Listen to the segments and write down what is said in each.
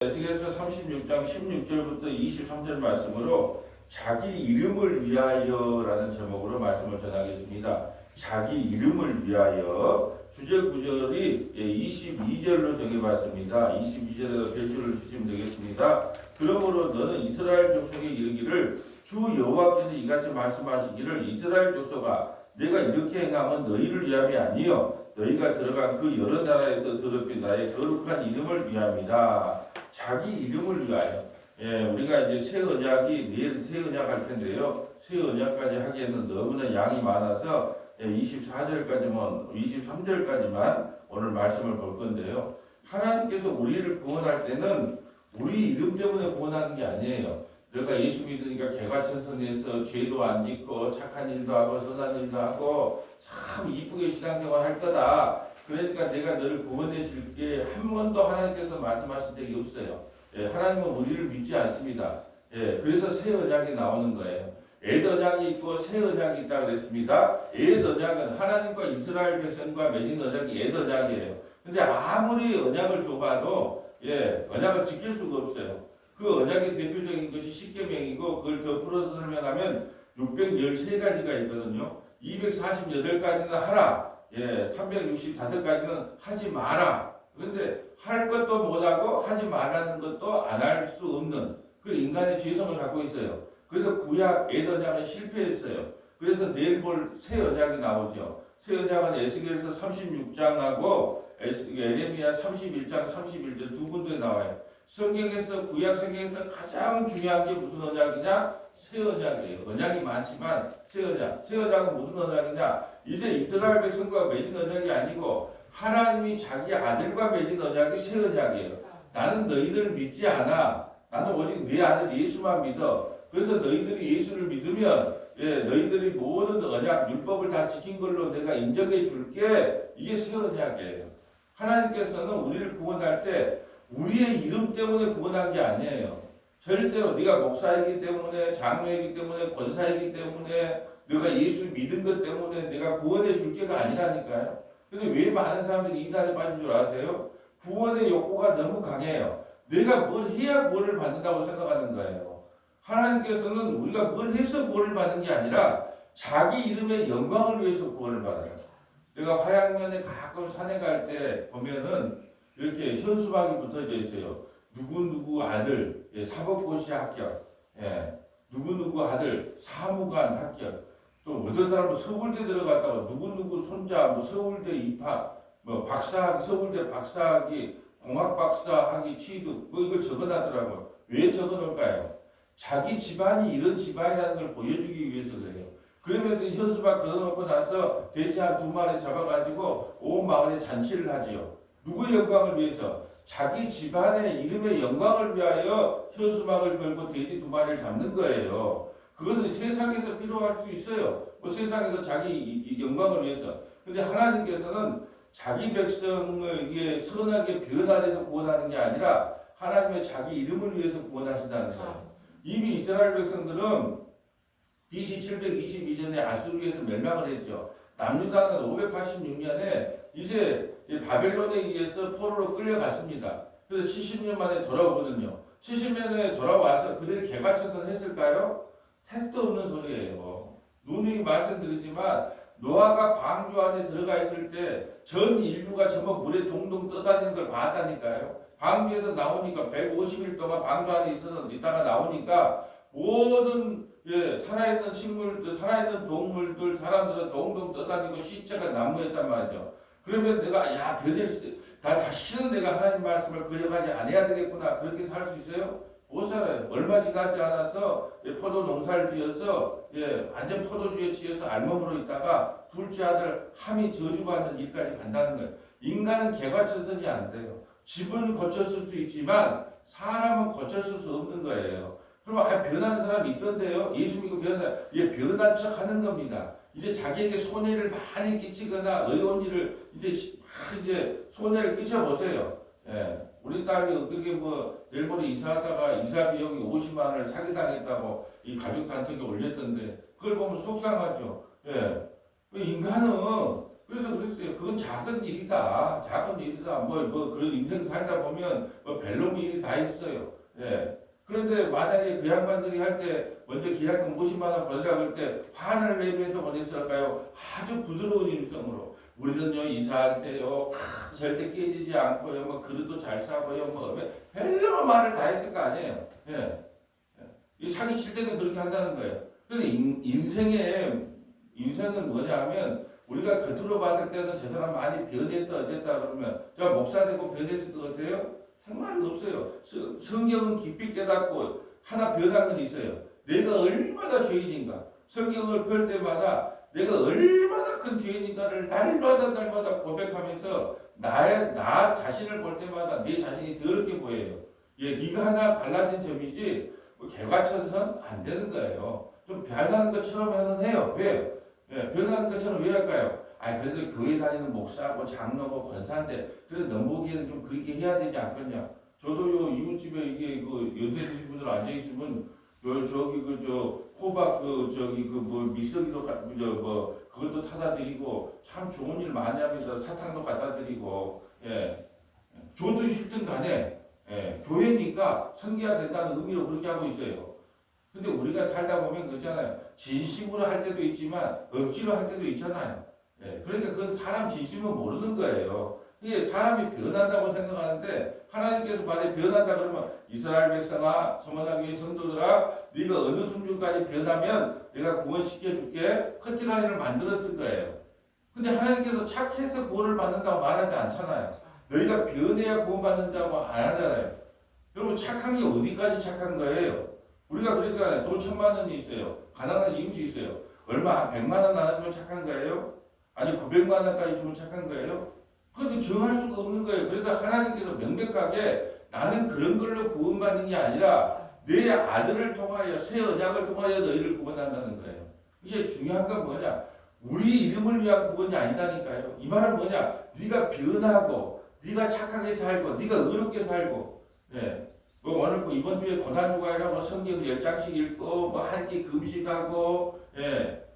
에스겔서 36장 16절부터 23절 말씀으로 자기 이름을 위하여라는 제목으로 말씀을 전하겠습니다. 자기 이름을 위하여 주제 구절이 22절로 정해봤습니다. 22절에서 별표를 주시면 되겠습니다. 그러므로 너는 이스라엘 족속에 이르기를 주 여호와께서 이같이 말씀하시기를 이스라엘 족속아 내가 이렇게 행함은 너희를 위함이 아니요 너희가 들어간 그 여러 나라에서 더럽힌 나의 거룩한 이름을 위함이다. 자기 이름을 위하여. 우리가 이제 새 언약이 내일 새 언약 할 텐데요. 새 언약까지 하기에는 너무나 양이 많아서 24절까지만 23절까지만 오늘 말씀을 볼 건데요. 하나님께서 우리를 구원할 때는 우리 이름 때문에 구원하는 게 아니에요. 내가 예수 믿으니까 개과천선해서 죄도 안 짓고 착한 일도 하고 선한 일도 하고 참 이쁘게 신앙생활 할 거다. 그러니까 내가 너를 구원해 줄게 한 번도 하나님께서 말씀하신 적이 없어요. 하나님은 우리를 믿지 않습니다. 그래서 새 언약이 나오는 거예요. 옛 언약이 있고 새 언약이 있다 그랬습니다. 옛 언약은 하나님과 이스라엘 백성과 맺은 언약이 옛 언약이에요. 근데 아무리 언약을 줘봐도 언약을 지킬 수가 없어요. 그 언약의 대표적인 것이 십계명이고 그걸 더 풀어서 설명하면 613가지가 있거든요. 248가지는 하라. 365가지는 하지 마라. 그런데 할 것도 못하고 하지 말라는 것도 안 할 수 없는 그 인간의 죄성을 갖고 있어요. 그래서 구약 옛 언약은 실패했어요. 그래서 내일 볼 새 언약이 나오죠. 새 언약은 에스겔서 36장하고 에레미야 31장 31절 두 군데 나와요. 성경에서 구약 성경에서 가장 중요한 게 무슨 언약이냐? 새 언약이에요. 언약이 많지만 새 언약. 새 언약은 무슨 언약이냐? 이제 이스라엘 백성과 맺은 언약이 아니고 하나님이 자기 아들과 맺은 언약이 새 언약이에요. 나는 너희들을 믿지 않아. 나는 오직 네 아들 예수만 믿어. 그래서 너희들이 예수를 믿으면 너희들이 모든 언약 율법을 다 지킨 걸로 내가 인정해 줄게. 이게 새 언약이에요. 하나님께서는 우리를 구원할 때 우리의 이름 때문에 구원한 게 아니에요. 절대로 네가 목사이기 때문에 장로이기 때문에 권사이기 때문에 네가 예수 믿은 것 때문에 내가 구원해 줄 게가 아니라니까요. 근데 왜 많은 사람들이 이단에 빠진 줄 아세요? 구원의 욕구가 너무 강해요. 내가 뭘 해야 구원을 받는다고 생각하는 거예요. 하나님께서는 우리가 뭘 해서 구원을 받는 게 아니라 자기 이름의 영광을 위해서 구원을 받아요. 내가 화양면에 가끔 산에 갈 때 보면은 이렇게 현수막이 붙어져 있어요. 누구누구 아들 사법고시 합격, 누구누구 아들 사무관 합격, 또 어떤 사람은 서울대 들어갔다가 누구누구 손자 뭐 서울대 입학, 뭐 박사학위 서울대 박사학위, 공학박사학위 취득 뭐 이걸 적어놨더라고요. 왜 적어놓을까요? 자기 집안이 이런 집안이라는 걸 보여주기 위해서 그래요. 그러면서 현수막 걸어놓고 나서 돼지 한 2마리 잡아가지고 온 마을에 잔치를 하지요. 누구의 영광을 위해서? 자기 집안의 이름의 영광을 위하여 현수막을 걸고 돼지 2마리를 잡는 거예요. 그것은 세상에서 필요할 수 있어요. 뭐 세상에서 자기 영광을 위해서. 근데 하나님께서는 자기 백성을 선하게 변화해서 구원하는 게 아니라 하나님의 자기 이름을 위해서 구원하신다는 거예요. 이미 이스라엘 백성들은 BC 722년에 아수르에서 멸망을 했죠. 남유다는 586년에 이제 바벨론에 의해서 포로로 끌려갔습니다. 그래서 70년 만에 돌아오거든요. 70년에 돌아와서 그들이 개과천선했을까요? 택도 없는 소리예요. 누누이 말씀드리지만 노아가 방주 안에 들어가 있을 때 전 인류가 전부 물에 동동 떠다니는 걸 봤다니까요. 방주에서 나오니까 150일 동안 방주 안에 있다가 나오니까 모든 살아있는 식물들, 살아있는 동물들, 사람들은 동동 떠다니고 시체가 나무였단 말이죠. 그러면 내가 다시는 내가 하나님 말씀을 거역하지 않아야 되겠구나. 그렇게 살 수 있어요? 못 살아요. 얼마 지나지 않아서 포도 농사를 지어서 완전 포도주에 취해서 알몸으로 있다가 둘째 아들 함이 저주받는 일까지 간다는 거예요. 인간은 개과천선이 안 돼요. 집은 고쳤을 수 있지만 사람은 고쳤을 수 없는 거예요. 그럼 변한 사람이 있던데요. 예수 믿고 변한 척 하는 겁니다. 이제 자기에게 손해를 많이 끼치거나 어려운 일을 이제 손해를 끼쳐보세요. 우리 딸이 그렇게 내일 모레 이사하다가 이사 비용이 50만 원을 사기당했다고 이 가족 단톡에 올렸던데 그걸 보면 속상하죠. 인간은 그래서 그랬어요. 그건 작은 일이다. 작은 일이다. 그런 인생 살다 보면 별로 일이 다 있어요. 예. 그런데 만약에 그 양반들이 할 때 먼저 기약금 50만 원 벌려고 할 때 화를 내면서 보냈을까요? 아주 부드러운 일성으로. 우리는요, 이사할 때요, 절대 깨지지 않고요, 그릇도 잘 싸고요, 별로 말을 다 했을 거 아니에요. 예. 이 사기 칠 때는 그렇게 한다는 거예요. 그래서 인생은 뭐냐 하면, 우리가 겉으로 봤을 때는 저 사람 많이 변했다, 어쨌다 그러면, 저 목사 되고 변했을 것 같아요? 정말 없어요. 성경은 깊이 깨닫고, 하나 변한 건 있어요. 내가 얼마나 죄인인가. 성경을 펼 때마다 내가 얼마나 큰 죄인인가를 날마다 고백하면서 나 자신을 볼 때마다 내 자신이 더럽게 보여요. 예, 네가 하나 달라진 점이지 개과천선 안 되는 거예요. 좀 변하는 것처럼 하는 해요. 왜요? 예, 변하는 것처럼 왜 할까요? 그래도 교회 다니는 목사고 장로고 권사인데 그래도 넘보기에는 좀 그렇게 해야 되지 않겠냐? 저도요 이웃집에 이게 연세 드신 분들 앉아 있으면 호박 믹서기도 그것도 타다 드리고 참 좋은 일 많이 하면서 사탕도 갖다 드리고 좋든 싫든 간에 교회니까 섬겨야 된다는 의미로 그렇게 하고 있어요. 근데 우리가 살다 보면 그렇잖아요. 진심으로 할 때도 있지만 억지로 할 때도 있잖아요. 그러니까 그건 사람 진심은 모르는 거예요. 이게 사람이 변한다고 생각하는데 하나님께서 만약에 변한다 그러면 이스라엘 백성아, 서머나교회 성도들아, 네가 어느 순간까지 변하면 내가 구원시켜줄게. 커트라인을 만들었을 거예요. 근데 하나님께서 착해서 구원을 받는다고 말하지 않잖아요. 너희가 변해야 구원받는다고 안 하잖아요. 여러분 착한 게 어디까지 착한 거예요? 우리가 그러니까 돈 1,000만 원이 있어요. 가난한 이웃이 있어요. 얼마 100만 원 나눠주면 착한 거예요? 아니 900만 원까지 주면 착한 거예요? 그건 정할 수가 없는 거예요. 그래서 하나님께서 명백하게 나는 그런 걸로 구원받는 게 아니라 내 아들을 통하여 새 언약을 통하여 너희를 구원한다는 거예요. 이게 중요한 건 뭐냐? 우리 이름을 위한 구원이 아니다니까요. 이 말은 뭐냐? 네가 변하고 네가 착하게 살고 네가 의롭게 살고 오늘 이번 주에 고난주간이라고 성경 10장씩 읽고 한 끼 금식하고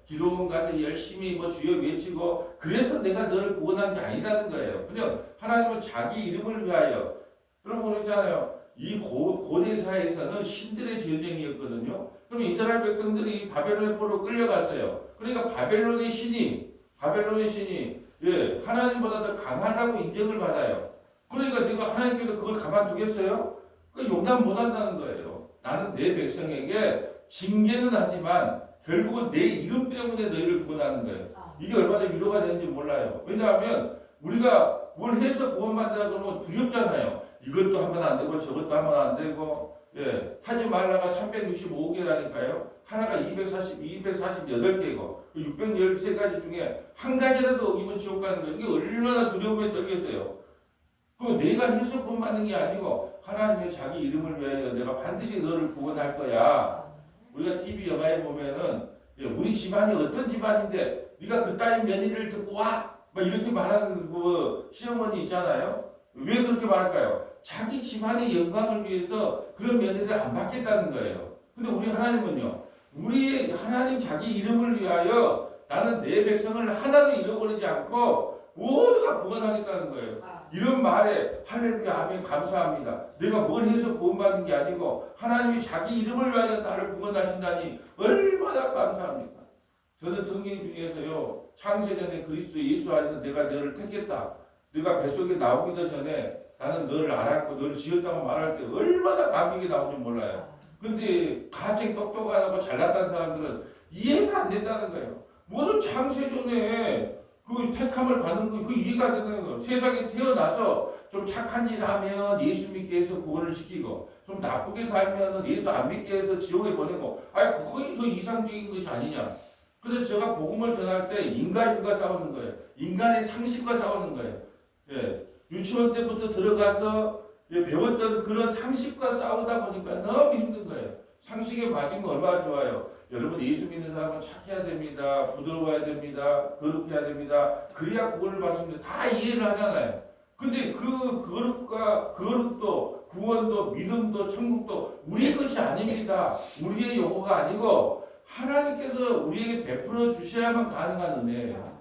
기도원 가서 열심히 주여 외치고 그래서 내가 너를 구원한 게 아니라는 거예요. 그냥 하나님은 자기 이름을 위하여. 여러분 그렇잖아요. 이 고대 사회에서는 신들의 전쟁이었거든요. 그럼 이스라엘 백성들이 바벨론의 포로 끌려갔어요. 그러니까 바벨론의 신이 하나님보다 더 강하다고 인정을 받아요. 그러니까 내가 하나님께서 그걸 가만두겠어요? 용납 못한다는 거예요. 나는 내 백성에게 징계는 하지만 결국은 내 이름 때문에 너희를 구원하는 거예요. 이게 얼마나 위로가 되는지 몰라요. 왜냐하면 우리가 뭘 해서 구원받는다 그러면 두렵잖아요. 이것도 하면 안 되고 저것도 하면 안 되고 하지 말라가 365개라니까요. 하나가 248개고 613가지 중에 한 가지라도 어기면 지옥 가는 거예요. 이게 얼마나 두려움에 떨겠어요. 그럼 내가 해서 구원받는 게 아니고 하나님의 자기 이름을 위하여 내가 반드시 너를 구원할 거야. 우리가 TV 영화에 보면은 우리 집안이 어떤 집안인데 네가 그따위 며느리를 듣고 와! 이렇게 말하는 시어머니 있잖아요. 왜 그렇게 말할까요? 자기 집안의 영광을 위해서 그런 며느리를 안 받겠다는 거예요. 근데 우리 하나님은요. 우리 하나님 자기 이름을 위하여 나는 내 백성을 하나도 잃어버리지 않고 모두가 구원하겠다는 거예요. 이런 말에 할렐루야 아멘 감사합니다. 내가 뭘 해서 구원받는 게 아니고 하나님이 자기 이름을 위하여 나를 구원하신다니 얼마나 감사합니까? 저는 성경 중에서요 창세전에 그리스도 예수 안에서 내가 너를 택했다. 네가 뱃속에 나오기도 전에 나는 너를 알았고 너를 지었다고 말할 때 얼마나 감격이 나오는지 몰라요. 근데 가책 똑똑하고 잘났다는 사람들은 이해가 안 된다는 거예요. 모두 창세전에 그 택함을 받는 거, 그 이해가 안 된다는 거예요. 세상에 태어나서 좀 착한 일 하면 예수 믿게 해서 구원을 시키고, 좀 나쁘게 살면 예수 안 믿게 해서 지옥에 보내고, 그거이 더 이상적인 것이 아니냐. 그래서 제가 복음을 전할 때 인간과 싸우는 거예요. 인간의 상식과 싸우는 거예요. 유치원 때부터 들어가서 배웠던 그런 상식과 싸우다 보니까 너무 힘든 거예요. 상식에 맞으면 얼마나 좋아요. 여러분 예수 믿는 사람은 착해야 됩니다. 부드러워야 됩니다. 거룩해야 됩니다. 그래야 구원을 받습니다. 다 이해를 하잖아요. 근데 그 거룩도 구원도 믿음도 천국도 우리 것이 아닙니다. 우리의 요구가 아니고 하나님께서 우리에게 베풀어 주셔야만 가능한 은혜예요.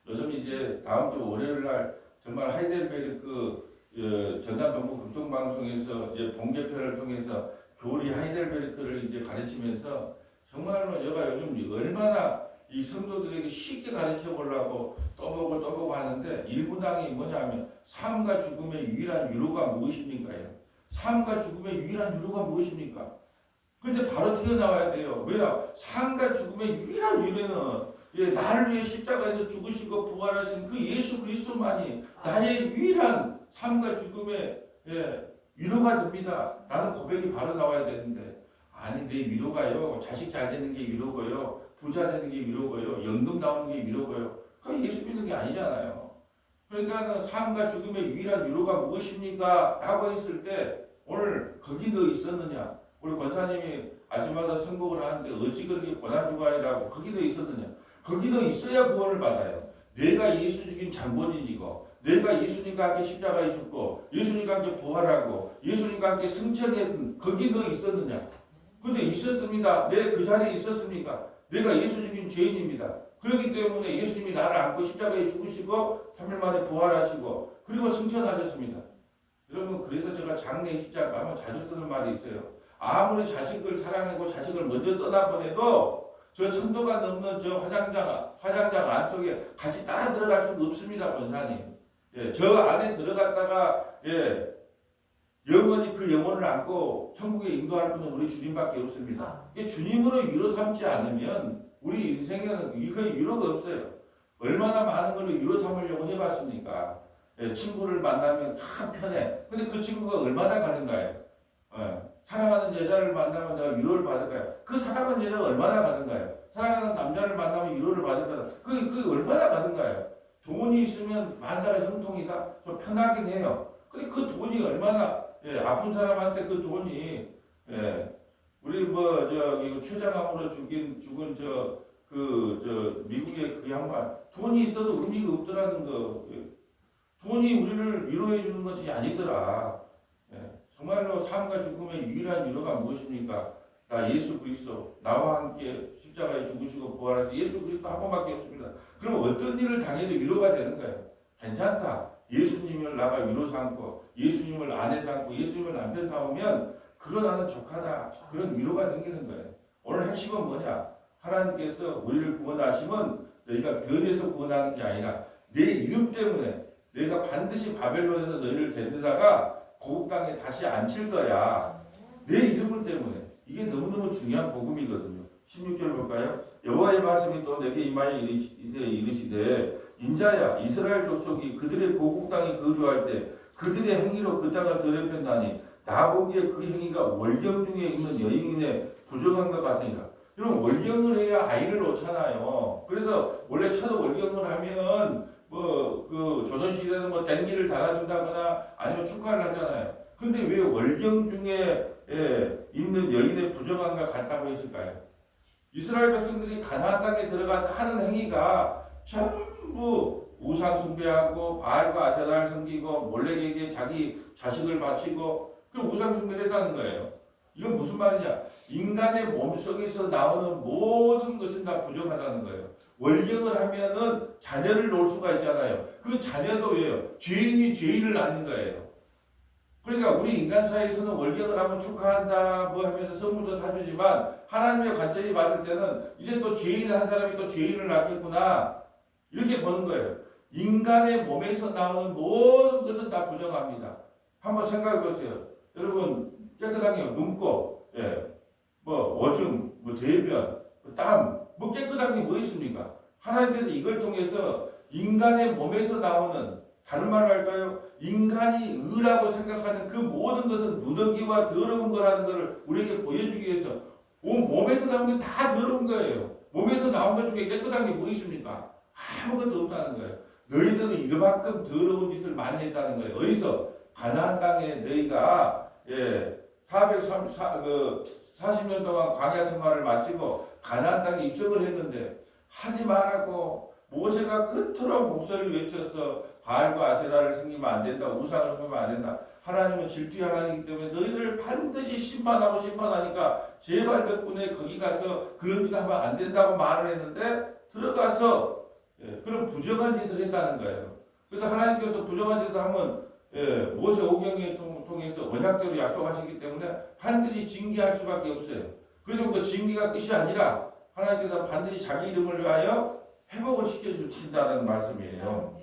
요즘 이제 다음 주 월요일 날 정말 하이델베르크 전남동부 극동방송에서 이제 본개편을 통해서 교리 하이델베르크를 이제 가르치면서 정말로 제가 요즘 얼마나 이 성도들에게 쉽게 가르쳐 보려고 떠보고 하는데 일부당이 뭐냐면 삶과 죽음의 유일한 위로가 무엇입니까요? 삶과 죽음의 유일한 위로가 무엇입니까? 근데 바로 튀어나와야 돼요. 왜냐? 삶과 죽음의 유일한 위로는 나를 위해 십자가에서 죽으시고 부활하신 그 예수 그리스도만이 나의 유일한 삶과 죽음의 위로가 됩니다. 라는 고백이 바로 나와야 되는데 아니 내 위로가요. 자식 잘 되는 게 위로고요. 부자 되는 게 위로고요. 연금 나오는 게 위로고요. 그건 예수 믿는 게 아니잖아요. 그러니까 삶과 죽음의 유일한 위로가 무엇입니까? 라고 했을 때 오늘 거기 너 있었느냐? 우리 권사님이 아침마다 선곡을 하는데 어찌 그렇게 고난주간이라고 거기 너 있었느냐? 거기 너 있어야 구원을 받아요. 내가 예수 죽인 장본인이고 내가 예수님과 함께 십자가에 죽고 예수님과 함께 부활하고 예수님과 함께 승천했던 거기 너 있었느냐? 근데 있었습니다. 내 그 자리에 있었습니까? 내가 예수 죽인 죄인입니다. 그렇기 때문에 예수님이 나를 안고 십자가에 죽으시고 3일 만에 부활하시고 그리고 승천하셨습니다. 여러분 그래서 제가 장래 십자가 하면 자주 쓰는 말이 있어요. 아무리 자식을 사랑하고 자식을 먼저 떠나보내도 저 천도가 넘는 저 화장장 안 속에 같이 따라 들어갈 수가 없습니다, 권사님. 저 안에 들어갔다가 영원히 그 영혼을 안고 천국에 인도할 분은 우리 주님밖에 없습니다. 주님으로 위로 삼지 않으면 우리 인생에는 이거 위로가 없어요. 얼마나 많은 걸 위로 삼으려고 해봤습니까? 친구를 만나면 참 편해. 근데 그 친구가 얼마나 가는가요? 사랑하는 여자를 만나면 내가 위로를 받을까요? 그 사랑하는 여자가 얼마나 가는가요? 사랑하는 남자를 만나면 위로를 받을까요? 그 얼마나 가는가요? 돈이 있으면 만사가 형통이다. 좀 편하긴 해요. 근데 그 돈이 얼마나 아픈 사람한테 그 돈이 우리 뭐 저기 최장암으로 죽은 미국의 그 양반 돈이 있어도 의미가 없더라는 거. 돈이 우리를 위로해 주는 것이 아니더라. 정말로 삶과 죽음의 유일한 위로가 무엇입니까? 나 예수 그리스도 나와 함께 십자가에 죽으시고 부활하신 예수 그리스도 한 번밖에 없습니다. 그럼 어떤 일을 당해도 위로가 되는 거예요. 괜찮다. 예수님을 나가 위로 삼고 예수님을 아내 삼고 예수님을 남편 삼으면 그거 나는 족하다. 그런 위로가 생기는 거예요. 오늘 핵심은 뭐냐? 하나님께서 우리를 구원하시면 너희가 변해서 구원하는 게 아니라 내 이름 때문에 내가 반드시 바벨론에서 너희를 데려다가 고국 땅에 다시 앉힐 거야. 내 이름 때문에. 이게 너무너무 중요한 복음이거든요. 16절 볼까요? 여호와의 말씀이 또 내게 임하여 이르시되 인자야 이스라엘 족속이 그들의 고국 땅에 거주할 때 그들의 행위로 그 땅을 더럽혔나니 나 보기에 그 행위가 월경 중에 있는 여인의 부정한 것 같으니라. 여러분 월경을 해야 아이를 놓잖아요. 그래서 원래 차도 월경을 하면 조선시대는 땡기를 달아준다거나 아니면 축하를 하잖아요. 근데 왜 월경 중에 있는 여인의 부정함과 같다고 했을까요? 이스라엘 백성들이 가나안 땅에 들어가서 하는 행위가 전부 우상 숭배하고 바알과 아세라를 섬기고 몰렉에게 자기 자식을 바치고 그 우상 숭배를 했다는 거예요. 이건 무슨 말이냐? 인간의 몸속에서 나오는 모든 것은 다 부정하다는 거예요. 월경을 하면은 자녀를 놓을 수가 있잖아요. 그 자녀도 왜요? 죄인이 죄인을 낳는 거예요. 그러니까 우리 인간 사이에서는 월경을 하면 축하한다 뭐 하면서 선물도 사주지만 하나님의 관점이 봤을 때는 이제 또 죄인 한 사람이 또 죄인을 낳겠구나 이렇게 보는 거예요. 인간의 몸에서 나오는 모든 것은 다 부정합니다. 한번 생각해 보세요. 여러분 깨끗하게 눈곱, 오줌, 대변, 땀, 깨끗한 게 뭐 있습니까? 하나님께서 이걸 통해서 인간의 몸에서 나오는 다른 말로 할까요? 인간이 의라고 생각하는 그 모든 것은 누더기와 더러운 거라는 것을 우리에게 보여주기 위해서 온 몸에서 나온 게 다 더러운 거예요. 몸에서 나온 것 중에 깨끗한 게 뭐 있습니까? 아무것도 없다는 거예요. 너희들은 이만큼 더러운 짓을 많이 했다는 거예요. 어디서? 가나안 땅에 너희가 40년 동안 광야 생활을 마치고 가나안 땅에 입성을 했는데 하지 말라고 모세가 그토록 목소리를 외쳐서 바알과 아세라를 섬기면 안 된다. 우상을 섬기면 안 된다. 하나님은 질투의 하나님이기 때문에 너희들을 반드시 심판하니까 제발 덕분에 거기 가서 그런 짓 하면 안 된다고 말을 했는데 들어가서 그런 부정한 짓을 했다는 거예요. 그래서 하나님께서 부정한 짓을 하면 모세 오경에 통해서 언약대로 약속하시기 때문에 반드시 징계할 수밖에 없어요. 그래서 그 징계가 끝이 아니라 하나님께서 반드시 자기 이름을 위하여 회복을 시켜주신다는 말씀이에요.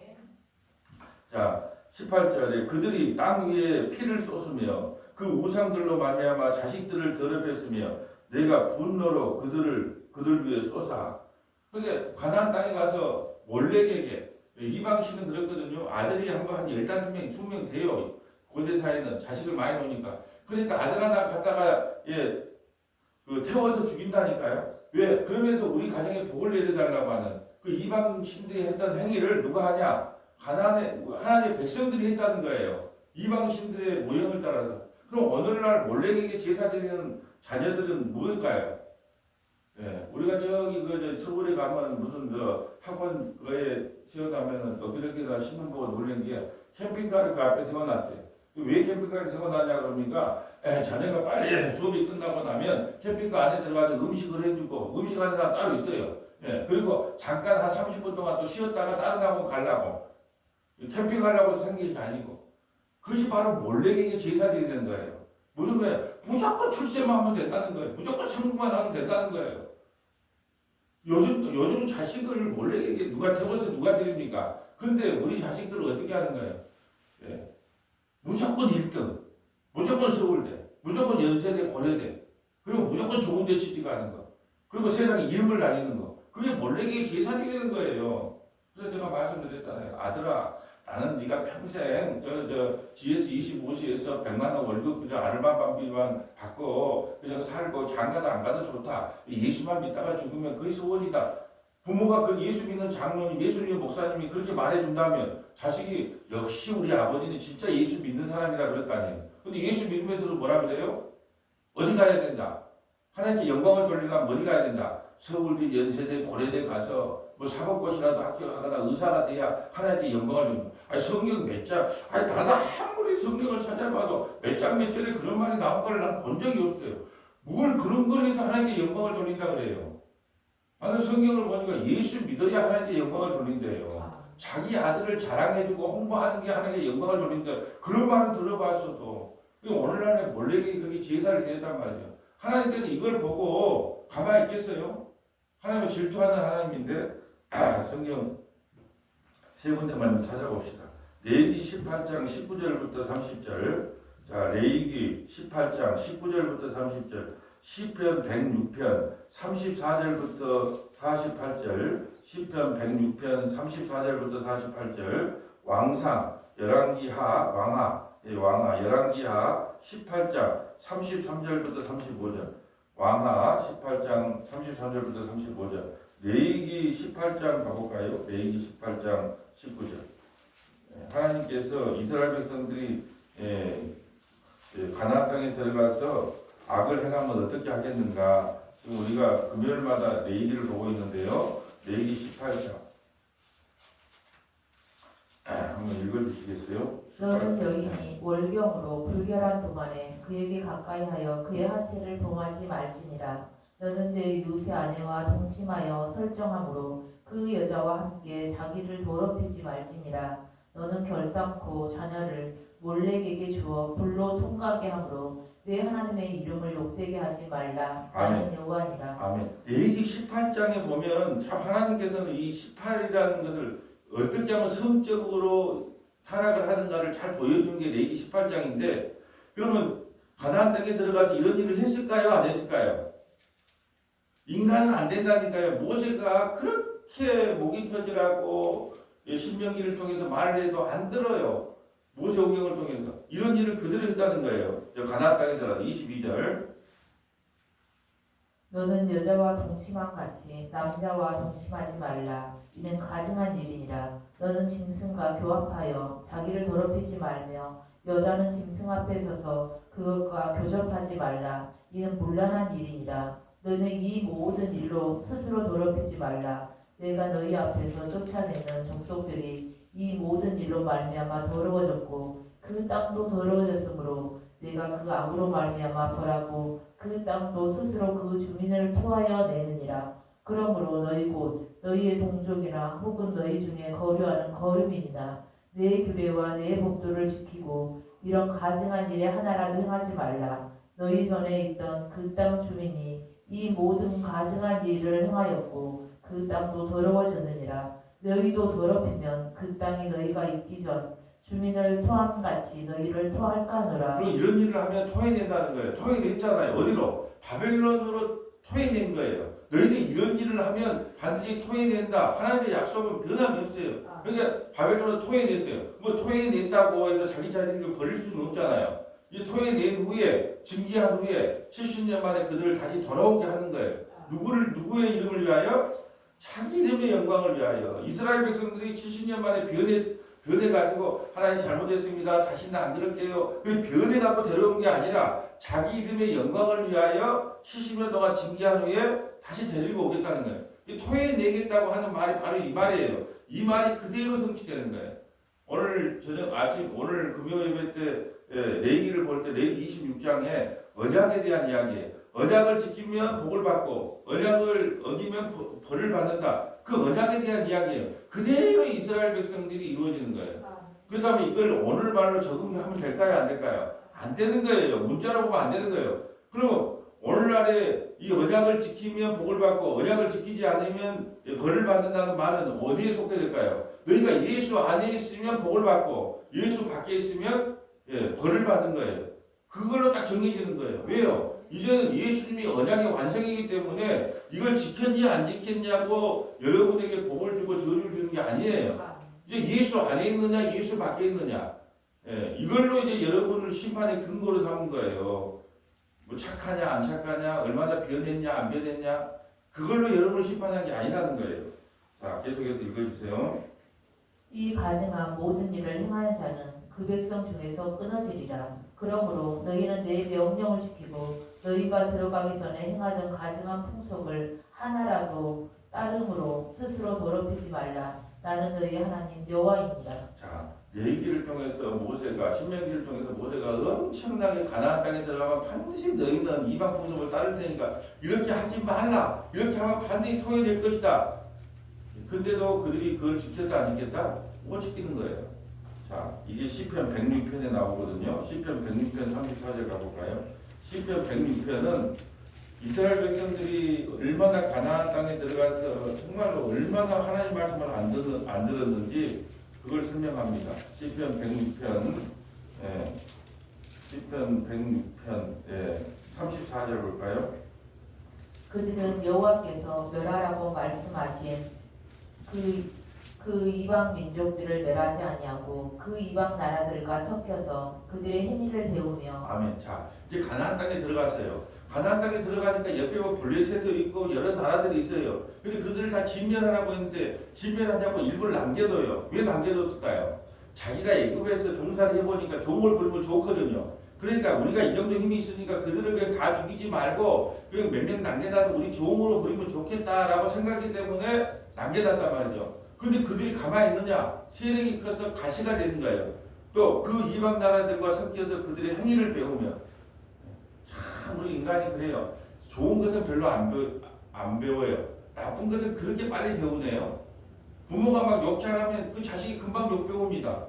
자, 18절에 그들이 땅 위에 피를 쏟으며 그 우상들로 말미암아 자식들을 더럽혔으며 내가 분노로 그들 위에 쏟아. 그러니까 가나안 땅에 가서 몰렉에게 이방신은 그렇거든요. 아들이 한 15명, 20명 돼요. 고대 사회는 자식을 많이 놓으니까. 그러니까 아들 하나 갖다가 태워서 죽인다니까요. 왜? 그러면서 우리 가정에 복을 내려달라고 하는 그 이방신들이 했던 행위를 누가 하냐? 하나님의 백성들이 했다는 거예요. 이방신들의 모형을 따라서. 그럼 오늘날 몰렉에게 제사 드리는 자녀들은 무엇일까요? 우리가 저기 서울에 가면 무슨 학원 거에 세워놓으면은 어떻게나 신문 보고 놀란 게 캠핑카를 그 앞에 세워놨대. 왜 캠핑카를 세워놨냐 그러니까 자녀가 빨리 수업이 끝나고 나면 캠핑카 안에 들어가서 음식을 해주고 음식 하는 사람 따로 있어요. 그리고 잠깐 한 30분 동안 또 쉬었다가 다른 학원 가려고 캠핑하려고 생긴 것이 아니고 그것이 바로 몰렉에게 제사 드리는 거예요. 무슨 거예요? 무조건 출세만 하면 된다는 거예요. 무조건 성공만 하면 된다는 거예요. 요즘 자식을 몰렉에게 누가 태워서 누가 드립니까? 근데 우리 자식들을 어떻게 하는 거예요? 무조건 1등, 무조건 서울대, 무조건 연세대, 고려대, 그리고 무조건 좋은 데 취직하는 거, 그리고 세상에 이름을 날리는 거, 그게 몰렉에게 제사 드리는 거예요. 그래서 제가 말씀드렸잖아요. 아들아, 나는 네가 평생 GS25시에서 100만 원 월급 그저 아르바이트만 받고 그냥 살고 장가도 안 가도 좋다. 예수만 믿다가 죽으면 그게 소원이다. 부모가 그 예수 믿는 장로님, 예수 믿는 목사님이 그렇게 말해준다면 자식이 역시 우리 아버지는 진짜 예수 믿는 사람이라 그럴 거 아니에요. 근데 예수 믿으면서도 뭐라 그래요? 어디 가야 된다? 하나님께 영광을 돌리려면 어디 가야 된다? 서울대, 연세대, 고려대 가서 뭐 사법고시라도 합격하거나 의사가 돼야 하나님께 영광을 돌린다. 아니 성경 몇 장, 아니 나는 아무리 성경을 찾아봐도 몇 장 몇 절에 그런 말이 나온 걸 난 본 적이 없어요. 뭘 그런 걸 해서 하나님께 영광을 돌린다 그래요. 나는 성경을 보니까 예수 믿어야 하나님께 영광을 돌린대요. 자기 아들을 자랑해주고 홍보하는 게 하나님께 영광을 돌린다. 그런 말은 들어봤어도 오늘날에 몰렉이 그게 제사를 드렸단 말이에요. 하나님께서 이걸 보고 가만히 있겠어요? 하나님은 질투하는 하나님인데 성경 세 군데만 찾아봅시다. 레위기 18장 19절부터 30절. 자, 레위기 18장 19절부터 30절. 시편 106편 34절부터 48절. 시편 106편 34절부터 48절. 왕상 열왕기하 열왕기하 18장 33절부터 35절. 왕하 18장 33절부터 35절. 레위기 18장 가볼까요? 레위기 18장 19절. 하나님께서 이스라엘 백성들이 가나안 땅에 들어가서 악을 행하면 어떻게 하겠는가? 지금 우리가 금요일마다 레위기를 보고 있는데요. 레위기 18장 한번 읽어주시겠어요? 너는 여인이 월경으로 불결한 동안에 그에게 가까이하여 그의 하체를 봉하지 말지니라. 너는 내 요새 아내와 동침하여 설정함으로 그 여자와 함께 자기를 더럽히지 말지니라. 너는 결단코 자녀를 몰렉에게 주어 불로 통과하게 함으로 내 하나님의 이름을 욕되게 하지 말라. 나는 여호와니라. 아멘. 레위기 18장에 보면 참 하나님께서는 이 18이라는 것을 어떻게 하면 성적으로 타락을 하는가를 잘 보여주는 게 레위기 18장인데 그러면 가나안 땅에 들어가서 이런 일을 했을까요? 안 했을까요? 인간은 안 된다니까요. 모세가 그렇게 목이 터지라고 신명기를 통해서 말을 해도 안 들어요. 모세오경을 통해서 이런 일을 그대로 했다는 거예요. 가나안 땅에 들어가서 22절. 너는 여자와 동침한 같이 남자와 동침하지 말라. 이는 가증한 일이니라. 너는 짐승과 교합하여 자기를 더럽히지 말며 여자는 짐승 앞에 서서 그것과 교접하지 말라. 이는 문란한 일이니라. 너는 이 모든 일로 스스로 더럽히지 말라. 내가 너희 앞에서 쫓아내는 족속들이 이 모든 일로 말미암아 더러워졌고 그 땅도 더러워졌으므로 내가 그 악으로 말미암아 벌하고 그 땅도 스스로 그 주민을 토하여 내느니라. 그러므로 너희 곧 너희의 동족이나 혹은 너희 중에 거류하는 거류민이나 내 규례와 내 법도를 지키고 이런 가증한 일에 하나라도 행하지 말라. 너희 전에 있던 그 땅 주민이 이 모든 가증한 일을 행하였고 그 땅도 더러워졌느니라. 너희도 더럽히면 그 땅이 너희가 있기 전 주민을 토함같이 너희를 토할까 하노라. 그리고 이런 일을 하면 토해낸다는 거예요. 토해냈잖아요. 어디로? 바벨론으로 토해낸 거예요. 너희들이 이런 일을 하면 반드시 토해낸다. 하나님의 약속은 변함이 없어요. 그러니까 바벨론을 토해냈어요. 뭐 토해냈다고 해서 자기 자신을 버릴 수는 없잖아요. 이 토해낸 후에 징계한 후에 70년 만에 그들을 다시 돌아오게 하는 거예요. 누구의 이름을 위하여? 자기 이름의 영광을 위하여. 이스라엘 백성들이 70년 만에 변해가지고 하나님 잘못했습니다. 다시는 안 그럴게요. 변해갖고 데려온 게 아니라 자기 이름의 영광을 위하여 70년 동안 징계한 후에 다시 데리고 오겠다는 거예요. 토해내겠다고 하는 말이 바로 이 말이에요. 이 말이 그대로 성취되는 거예요. 오늘 오늘 금요 예배 때 레위기를 볼 때 레위기 26장에 언약에 대한 이야기예요. 언약을 지키면 복을 받고 언약을 어기면 벌을 받는다. 그 언약에 대한 이야기예요. 그대로 이스라엘 백성들이 이루어지는 거예요. 그렇다면 이걸 오늘 말로 적응하면 될까요? 안 될까요? 안 되는 거예요. 문자로 보면 안 되는 거예요. 그러면 오늘날에 이 언약을 지키면 복을 받고 언약을 지키지 않으면 벌을 받는다는 말은 어디에 속해 될까요? 너희가 예수 안에 있으면 복을 받고 예수 밖에 있으면 벌을 받는 거예요. 그걸로 딱 정해지는 거예요. 왜요? 이제는 예수님이 언약의 완성이기 때문에 이걸 지켰냐 안 지켰냐고 여러분에게 복을 주고 저주를 주는 게 아니에요. 이제 예수 안에 있느냐 예수 밖에 있느냐 이걸로 이제 여러분을 심판의 근거로 삼은 거예요. 뭐 착하냐 안 착하냐 얼마나 변했냐 안 변했냐 그걸로 여러분을 심판한 게 아니라는 거예요. 자 계속해서 읽어주세요. 이 가증한 모든 일을 행하는 자는 그 백성 중에서 끊어지리라. 그러므로 너희는 내 명령을 지키고 너희가 들어가기 전에 행하던 가증한 풍속을 하나라도 따름으로 스스로 더럽히지 말라. 나는 너희 하나님 여호와이니라. 자 레위기를 통해서 모세가 신명기를 통해서 모세가 엄청나게 가나안 땅에 들어가면 반드시 너희는 이방 풍속을 따를 테니까 이렇게 하지 말라. 이렇게 하면 반드시 토해낼 것이다. 근데도 그들이 그걸 지켰다 안 지켰다? 못 지키는 거예요. 자, 이게 시편 106편에 나오거든요. 시편 106편 34절 가볼까요? 시편 106편은 이스라엘 백성들이 얼마나 가나안 땅에 들어가서 정말로 얼마나 하나님 말씀을 안 들었는지 그걸 설명합니다. 시편 106편, 시편 106편, 34절 볼까요? 그들은 여호와께서 멸하라고 말씀하신 그 이방 민족들을 멸하지 아니하고 그 이방 나라들과 섞여서 그들의 행위를 배우며. 아멘. 자, 이제 가나안 땅에 들어갔어요. 가나안 땅에 들어가니까 옆에 뭐 블레셋도 있고 여러 나라들이 있어요. 근데 그들을 다 진멸하라고 했는데 진멸하냐고 일부를 남겨둬요. 왜 남겨뒀을까요? 자기가 애굽에서 종살이 해보니까 종을 부리면 좋거든요. 그러니까 우리가 이 정도 힘이 있으니까 그들을 그냥 다 죽이지 말고 그냥 몇 명 남겨놔도 우리 종으로 부리면 좋겠다라고 생각했기 때문에 남겨놨단 말이죠. 근데 그들이 가만히 있느냐? 세력이 커서 가시가 되는 거예요. 또 그 이방 나라들과 섞여서 그들의 행위를 배우면 참 우리 인간이 그래요. 좋은 것은 별로 안 배워요. 나쁜 것은 그렇게 빨리 배우네요. 부모가 막 욕 잘하면 그 자식이 금방 욕 배웁니다.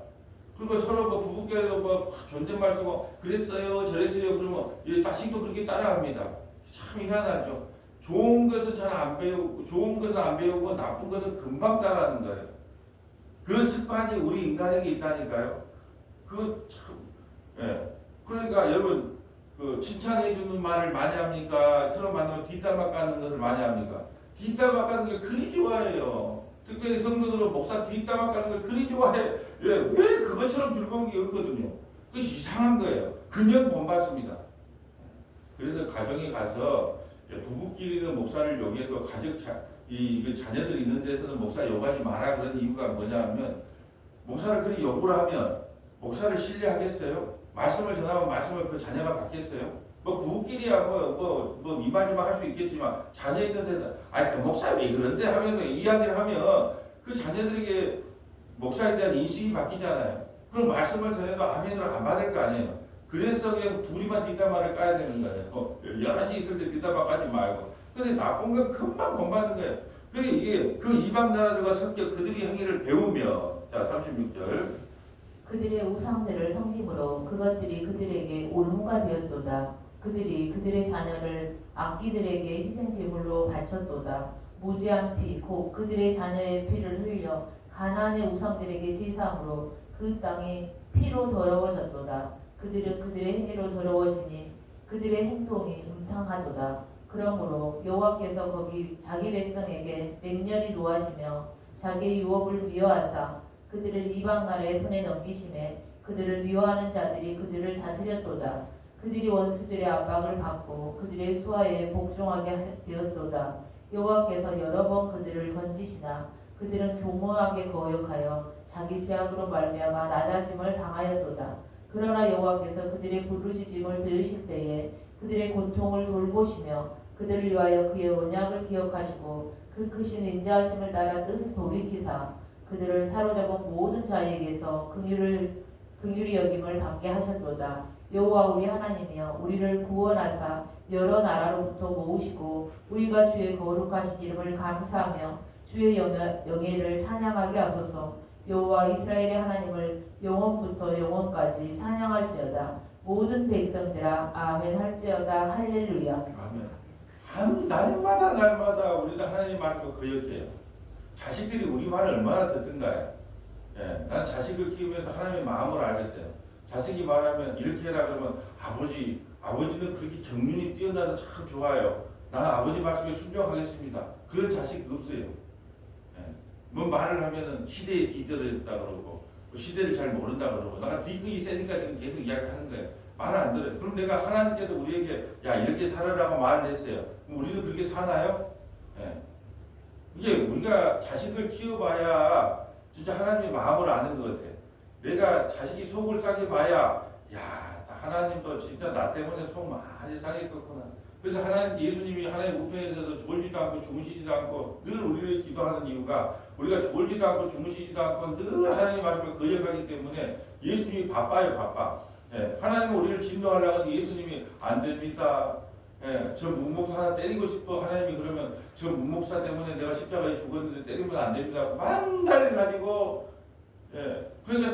그리고 서로 뭐 부부끼리도 뭐 존댓말 쓰고 그랬어요 저랬어요 그러면 이 자식도 그렇게 따라합니다. 참 희한하죠. 좋은 것은 잘 안 배우고 나쁜 것은 금방 따라하는 거예요. 그런 습관이 우리 인간에게 있다니까요. 그거 참, 그러니까 여러분, 그 칭찬해 주는 말을 많이 합니까? 서로 만나면 뒷담화 까는 것을 많이 합니까? 뒷담화 까는 걸 그리 좋아해요. 특별히 성도들은 목사 뒷담화 까는 걸 그리 좋아해. 왜 그것처럼 즐거운 게 없거든요. 그것이 이상한 거예요. 그냥 본받습니다. 그래서 가정에 가서 부부끼리는 목사를 욕해도 자녀들 있는 데서는 목사 욕하지 마라 그런 이유가 뭐냐면 목사를 그렇게 욕을 하면 목사를 신뢰하겠어요? 말씀을 전하면 말씀을 그 자녀가 받겠어요? 뭐 부부끼리야 뭐 이만저만 할 수 있겠지만 자녀 있는 데서 그 목사 왜 그런데 하면서 이야기를 하면 그 자녀들에게 목사에 대한 인식이 바뀌잖아요. 그럼 말씀을 전해도 아멘을 안 받을 거 아니에요. 그래서 그냥 둘이만 뒷담화를 까야 되는 거예요. 여럿이 있을 때 뒷담화 까지 말고 근데 나쁜 건 금방 본받는 거예요. 그래 이게 그 이방 나라들과 섞여 그들이 행위를 배우며 자 36절 그들의 우상들을 섬김으로 그것들이 그들에게 올무가 되었도다. 그들이 그들의 자녀를 악기들에게 희생제물로 바쳤도다. 무지한 피, 곧 그들의 자녀의 피를 흘려 가나안의 우상들에게 제사함으로 그 땅이 피로 더러워졌도다. 그들은 그들의 행위로 더러워지니 그들의 행동이 음탕하도다. 그러므로 여호와께서 거기 자기 백성에게 맹렬히 노하시며 자기의 유업을 미워하사 그들을 이방 나라의 손에 넘기심에 그들을 미워하는 자들이 그들을 다스렸도다. 그들이 원수들의 압박을 받고 그들의 수하에 복종하게 되었도다. 여호와께서 여러 번 그들을 건지시나 그들은 교모하게 거역하여 자기 지악으로 말미암아 낮아짐을 당하였도다. 그러나 여호와께서 그들의 부르짖음을 들으실 때에 그들의 고통을 돌보시며 그들을 위하여 그의 언약을 기억하시고 그 크신 인자하심을 따라 뜻을 돌이키사 그들을 사로잡은 모든 자에게서 긍휼히 여김을 받게 하셨도다. 여호와 우리 하나님이여 우리를 구원하사 여러 나라로부터 모으시고 우리가 주의 거룩하신 이름을 감사하며 주의 영예를 찬양하게 하소서. 여호와 이스라엘의 하나님을 영원부터 영원까지 찬양할지어다. 모든 백성들아 아멘 할지어다. 할렐루야. 아멘. 날마다 우리가 하나님 말씀을 거역해요. 자식들이 우리 말을 얼마나 듣든가요. 예, 난 자식을 키우면서 하나님의 마음을 알겠어요. 자식이 말하면 이렇게 해라 그러면 아버지는 그렇게 경륜이 뛰어나서 참 좋아요. 나는 아버지 말씀에 순종하겠습니다. 그런 자식 없어요. 예, 뭐 말을 하면은 시대에 뒤떨어졌다 그러고 시대를 잘 모른다 그러고 내가 뒤끝이 세니까 지금 계속 이야기하는 거예요. 말을 안 들어요. 그럼 내가 하나님께서 우리에게 야 이렇게 살아라고 말을 했어요. 그럼 우리도 그렇게 사나요? 예. 이게 우리가 자식을 키워봐야 진짜 하나님의 마음을 아는 것 같아. 내가 자식이 속을 상해 봐야 야 하나님도 진짜 나 때문에 속 많이 상했겠구나. 그래서 예수님이 하나님 우편에서도 졸지도 않고 주무시지도 않고 늘 우리를 기도하는 이유가 우리가 졸지도 않고 주무시지도 않고 늘 하나님 말씀을 거역하기 때문에 예수님이 바빠. 예, 하나님은 우리를 진노하려고 하는데 예수님이 안 됩니다. 예, 저 문목사 하나 때리고 싶어. 하나님이 그러면 저 문목사 때문에 내가 십자가에 죽었는데 때리면 안 됩니다. 만날 가지고 예, 그러니까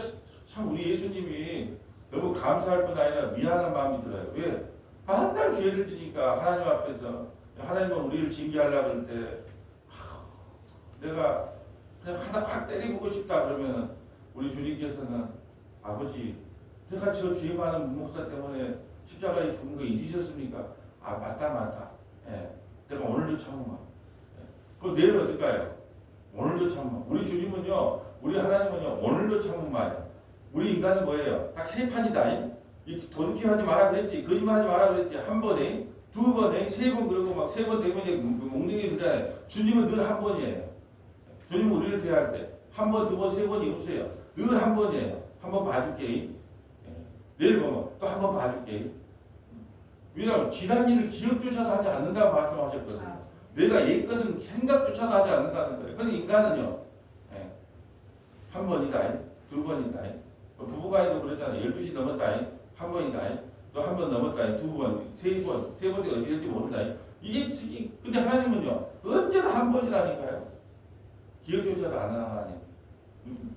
참 우리 예수님이 너무 감사할 뿐 아니라 미안한 마음이 들어요. 왜? 만날 죄를 지니까 하나님 앞에서 하나님은 우리를 징계하려고 할 때 내가 그냥 하나 확 때려보고 싶다 그러면 우리 주님께서는 아버지 내가 저 죄 많은 문목사 때문에 십자가에 죽은 거 잊으셨습니까? 아 맞다. 예, 내가 오늘도 참으마. 예. 그럼 내일 어떨까요? 오늘도 참으마. 우리 주님은요, 우리 하나님은요, 오늘도 참으마요. 우리 인간은 뭐예요? 딱 세 판이다. 도둑질하지 마라 그랬지, 거짓말하지 마라 그랬지. 한 번에, 두 번에, 세 번 그러고 막 세 번 되면 몽둥이 들잖아요. 주님은 늘 한 번이에요. 주님은 우리를 대할 때 한 번, 두 번, 세 번이 없어요. 늘 한 번이에요. 한 번 봐줄게. 내일 보면 또 한 번 봐줄게. 왜냐하면 지난 일을 기억조차도 하지 않는다고 말씀하셨거든요. 내가 옛것은 생각조차도 하지 않는다는 거예요. 근데 인간은요, 한 번이다, 두 번이다. 부부간에도 그러잖아요. 12시 넘었다, 한 번이다. 또 한 번 넘었다, 두 번, 세 번 어찌 될지 모른다. 근데 하나님은요, 언제나 한 번이라니까요. 기억조차도 안 하는 하나님.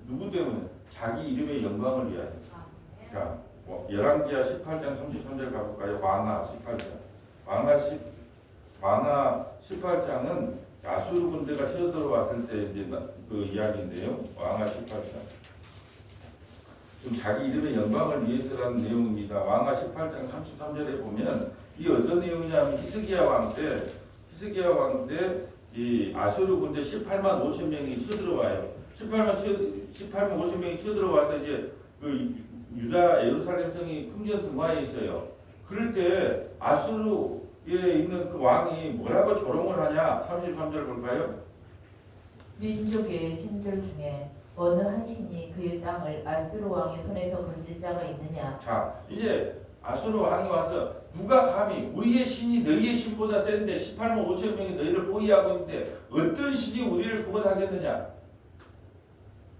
누구 때문에? 자기 이름의 영광을 위하여. 자, 열왕기하 18장 33절 가볼까요? 왕하 18장. 왕하 18장은 아수르 군대가 쳐들어왔을 때 이제 그 이야기인데요. 왕하 18장. 지금 자기 이름의 영광을 위해서라는 내용입니다. 왕하 18장 33절에 보면 이 어떤 내용이냐면 히스기야 왕 때 이 아수르 군대 18만 5천 명이 쳐들어와요. 18만 5천 명이 쳐들어와서 이제 그 유다 예루살렘 성이 풍전등화에 있어요. 그럴 때 아수르에 있는 그 왕이 뭐라고 조롱을 하냐? 33절 볼까요? 민족의 신들 중에 어느 한 신이 그의 땅을 아수르 왕의 손에서 건질 자가 있느냐? 자, 이제 아수르 왕이 와서 누가 감히 우리의 신이 너희의 신보다 센데 18만 5천 명이 너희를 보위하고 있는데 어떤 신이 우리를 구원하겠느냐?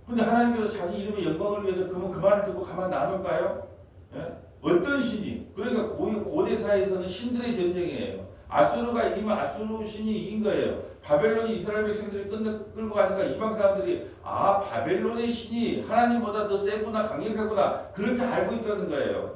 근데 하나님께서 자기 이름의 영광을 위해서 그러면 그 말을 듣고 가만 놔둘까요? 예? 어떤 신이? 그러니까 고대 사회에서는 신들의 전쟁이에요. 아수르가 이기면 아수르 신이 이긴 거예요. 바벨론이 이스라엘 백성들이 끌고 가니까 이방 사람들이 아 바벨론의 신이 하나님보다 더 세구나 강력하구나 그렇게 알고 있다는 거예요.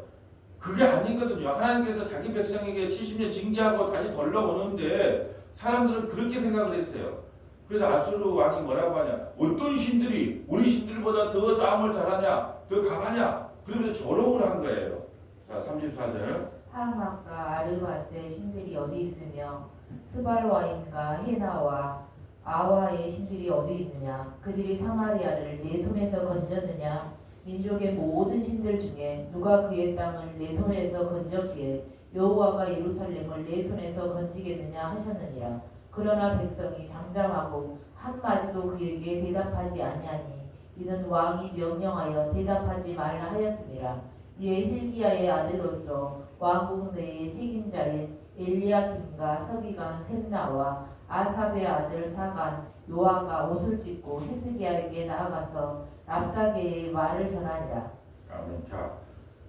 그게 아니거든요. 하나님께서 자기 백성에게 70년 징계하고 다시 돌려오는데 사람들은 그렇게 생각을 했어요. 그래서 아수르 왕이 뭐라고 하냐? 어떤 신들이 우리 신들보다 더 싸움을 잘하냐? 더 강하냐? 그러면서 조롱을 한 거예요. 자, 34절. 하맛과 아르밧의 신들이 어디 있으며 스발와임과 헤나와 아와의 신들이 어디 있느냐? 그들이 사마리아를 내 손에서 건졌느냐? 민족의 모든 신들 중에 누가 그의 땅을 내 손에서 건졌기에 여호와가 예루살렘을 내 손에서 건지겠느냐 하셨느니라. 그러나 백성이 잠잠하고 한마디도 그에게 대답하지 아니하니 이는 왕이 명령하여 대답하지 말라 하였습니다. 이에 힐기야의 아들로서 왕궁 내의 책임자인 엘리야김과 서기관 셈나와 아삽의 아들 사간 요아가 옷을 찢고 히스기야에게 나아가서 랍사게의 말을 전하니라. 아멘. 자,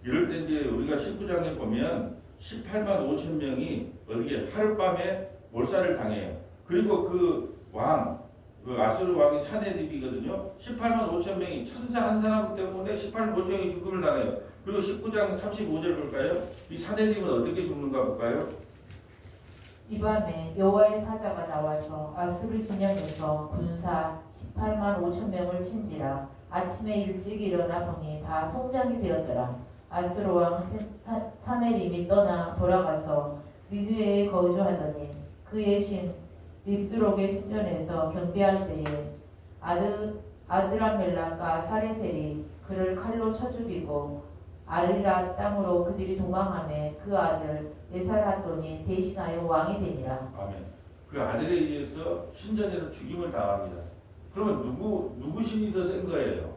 이럴 때 이제 우리가 19장에 보면 18만 5천 명이 어떻게 하룻밤에 몰살을 당해요. 그리고 그 왕, 그 아수르 왕이 사네립이거든요. 18만 5천 명이 천사 한 사람 때문에 18만 5천 명이 죽음을 당해요. 그리고 19장 35절 볼까요? 이 사네립은 어떻게 죽는가 볼까요? 이 밤에 여호와의 사자가 나와서 아수르 진영에서 군사 18만 5천 명을 친지라. 아침에 일찍 일어나 보니 다 송장이 되었더라. 아수르 왕 사네립이 떠나 돌아가서 니느웨에 거주하더니 그의 신 미스록의 신전에서 경배할 때에 아드라멜락과 사레셀이 그를 칼로 쳐 죽이고 아리라 땅으로 그들이 도망하며 그 아들 에살핫돈이 대신하여 왕이 되니라. 아멘. 그 아들에 의해서 신전에서 죽임을 당합니다. 그러면 누구 신이 더 센 거예요?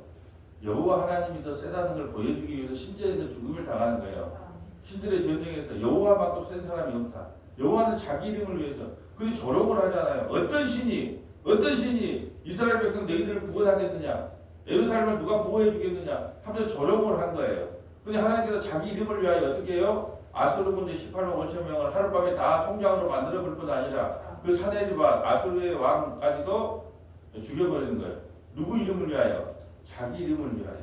여호와 하나님이 더 세다는 걸 보여주기 위해서 신전에서 죽임을 당하는 거예요. 신들의 전쟁에서 여호와만큼 센 사람이 없다. 여호와는 자기 이름을 위해서 그들이 조롱을 하잖아요. 어떤 신이 이스라엘 백성 너희들을 구원하겠느냐? 예루살렘을 누가 보호해 주겠느냐? 하면서 조롱을 한 거예요. 근데 하나님께서 자기 이름을 위하여 어떻게 해요? 아수르 군대 18만 5천 명을 하룻밤에 다 송장으로 만들어 볼 뿐 아니라 그 사네립과 아수르의 왕까지도 죽여버리는 거예요. 누구 이름을 위하여? 자기 이름을 위하여.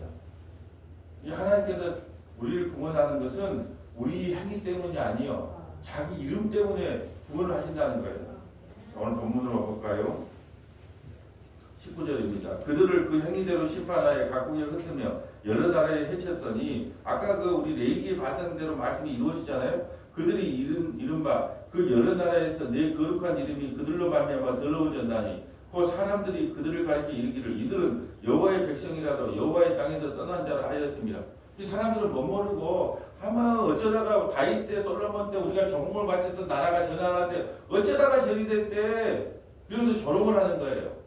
이 하나님께서 우리를 구원하는 것은 우리 행위 때문이 아니요. 자기 이름 때문에 구원을 하신다는 거예요. 오늘 본문으로 볼까요? 19절입니다. 그들을 그 행위대로 심판하여 각국에 흩으며 여러 나라에 해쳤더니 아까 그 우리 레위기에 봤던 대로 말씀이 이루어지잖아요. 그들이 이른바 그 여러 나라에서 내 거룩한 이름이 그들로 말미암아 더러워졌나니 그 사람들이 그들을 가리켜 이르기를 이들은 여호와의 백성이라도 여호와의 땅에서 떠난 자라 하였습니다. 이 사람들은 못 모르고 아마 어쩌다가 다윗 때 솔로몬 때 우리가 종목을 바쳤던 나라가 저 나라인데 어쩌다가 저리 됐대 이러면서 조롱을 하는 거예요.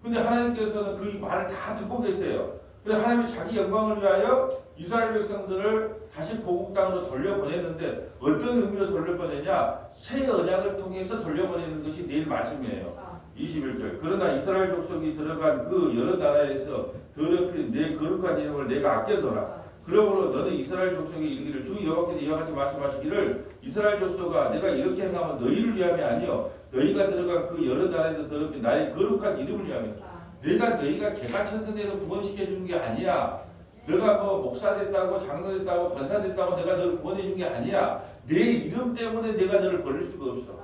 근데 하나님께서는 그 말을 다 듣고 계세요. 그래서 하나님이 자기 영광을 위하여 이스라엘 백성들을 다시 고국 땅으로 돌려보냈는데 어떤 의미로 돌려보내냐? 새 언약을 통해서 돌려보내는 것이 내일 말씀이에요. 21절. 그러나 이스라엘 족속이 들어간 그 여러 나라에서 더럽힌 내 거룩한 이름을 내가 아껴둬라. 그러므로 너는 이스라엘 족속에 이르기를 주 여호와께서 이와 같이 말씀하시기를 이스라엘 족속아 내가 이렇게 행하면 너희를 위함이 아니요 너희가 들어간 그 여러 나라에서 더럽힌 나의 거룩한 이름을 위함이다. 너희가 개가천선에서 구원시켜 주는 게 아니야. 너가 뭐 목사 됐다고 장로 됐다고 권사 됐다고 내가 너를 구원해 준 게 아니야. 내 이름 때문에 내가 너를 버릴 수가 없어.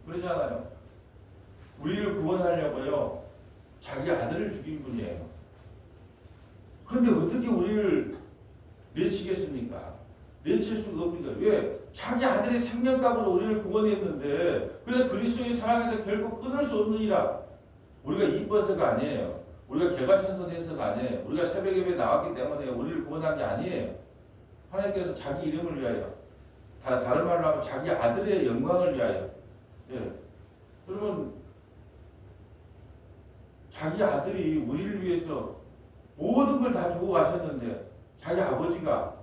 그러잖아요. 우리를 구원하려고요 자기 아들을 죽인 분이에요. 그런데 어떻게 우리를 내치겠습니까? 내칠 수가 없습니다. 왜? 자기 아들의 생명값으로 우리를 구원했는데 그래서 그리스도의 사랑에서 결코 끊을 수 없느니라. 우리가 이뻐서가 아니에요. 우리가 개가천선해서가 아니에요. 우리가 새벽 예배에 나왔기 때문에 우리를 구원한 게 아니에요. 하나님께서 자기 이름을 위하여 다른 말로 하면 자기 아들의 영광을 위하여 그러면 자기 아들이 우리를 위해서 모든 걸 다 주고 가셨는데 자기 아버지가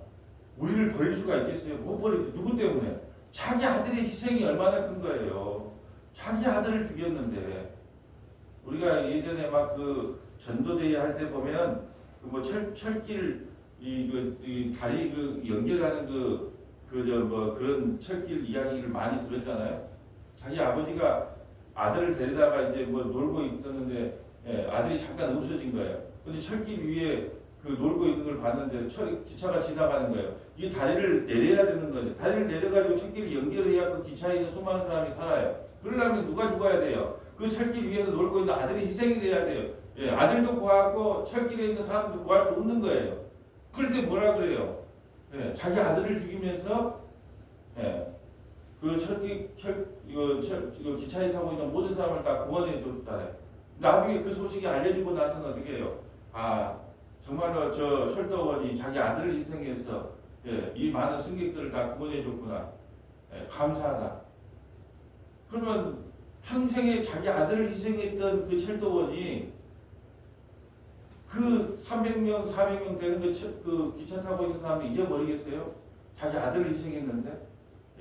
우리를 버릴 수가 있겠어요? 못 버리죠. 누구 때문에? 자기 아들의 희생이 얼마나 큰 거예요. 자기 아들을 죽였는데 우리가 예전에 막 그 전도대회 할 때 보면 그 뭐 철길 이 다리 그 연결하는 그 그런 철길 이야기를 많이 들었잖아요. 자기 아버지가 아들을 데리다가 이제 뭐 놀고 있었는데 아들이 잠깐 없어진 거예요. 근데 철길 위에 그 놀고 있는 걸 봤는데 기차가 지나가는 거예요. 이 다리를 내려야 되는 거죠. 다리를 내려가지고 철길을 연결해야 그 기차에 있는 수많은 사람이 살아요. 그러려면 누가 죽어야 돼요? 그 철길 위에서 놀고 있는 아들이 희생이 돼야 돼요. 아들도 구하고 철길에 있는 사람도 구할 수 없는 거예요. 그럴 때 뭐라 그래요? 자기 아들을 죽이면서 그 기차에 타고 있는 모든 사람을 다 구원해 줬잖아요. 나중에 그 소식이 알려지고 나서는 어떻게 해요? 아, 정말로 저 철도원이 자기 아들을 희생해서 이 많은 승객들을 다 구원해 줬구나. 감사하다. 그러면 평생에 자기 아들을 희생했던 그 철도원이 그 300명, 400명 되는 그 기차 타고 있는 사람이 잊어버리겠어요? 자기 아들을 희생했는데?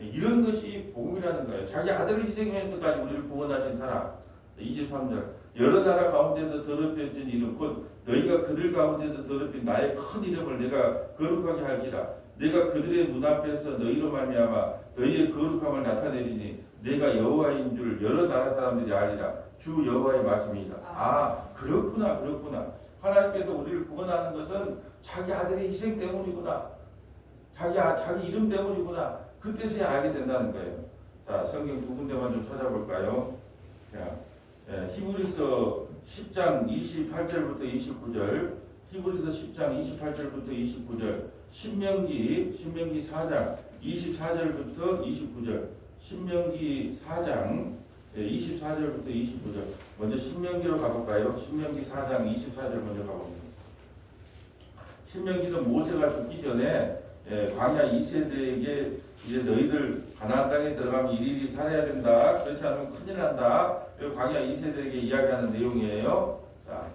이런 것이 복음이라는 거예요. 자기 아들을 희생하면서까지 우리를 구원하신 사람. 23절. 여러 나라 가운데서 더럽혀진 이름, 곧 너희가 그들 가운데서 더럽힌 나의 큰 이름을 내가 거룩하게 할지라. 내가 그들의 눈앞에서 너희로 말미암아 너희의 거룩함을 나타내리니 내가 여호와인 줄 여러 나라 사람들이 알리라. 주 여호와의 말씀이다. 아, 그렇구나. 하나님께서 우리를 구원하는 것은 자기 아들의 희생 때문이구나. 자기 이름 때문이구나. 그때서야 알게 된다는 거예요. 자, 성경 두 군데만 좀 찾아볼까요? 자, 히브리서 10장 28절부터 29절, 히브리서 10장 28절부터 29절, 신명기 4장 24절부터 29절, 신명기 4장 24절부터 29절. 먼저 신명기로 가볼까요? 신명기 4장 24절 먼저 가봅니다. 신명기는 모세가 죽기 전에 광야 2세대에게 이제 너희들 가나안 땅에 들어가면 일일이 살아야 된다. 그렇지 않으면 큰일 난다. 광야 2세대에게 이야기하는 내용이에요. 자,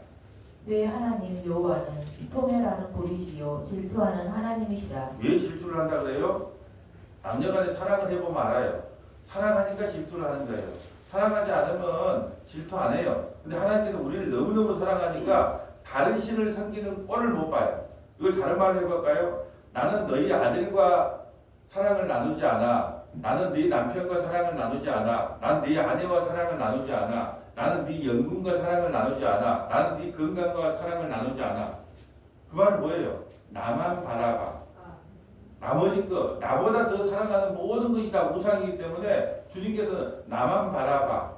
내 하나님 여호와는 통회라는 분이시요 질투하는 하나님이시라. 왜 질투를 한다 그래요? 남녀간에 사랑을 해보면 알아요. 사랑하니까 질투를 하는 거예요. 사랑하지 않으면 질투 안 해요. 근데 하나님께서 우리를 너무너무 사랑하니까 다른 신을 섬기는 꼴을 못 봐요. 이걸 다른 말로 해볼까요? 나는 너희 아들과 사랑을 나누지 않아. 나는 네 남편과 사랑을 나누지 않아. 나는 네 아내와 사랑을 나누지 않아. 나는 네 연금과 사랑을 나누지 않아. 나는 네 건강과 사랑을 나누지 않아. 그 말은 뭐예요? 나만 바라봐. 나머지 거, 나보다 더 사랑하는 모든 것이 다 우상이기 때문에 주님께서 나만 바라봐.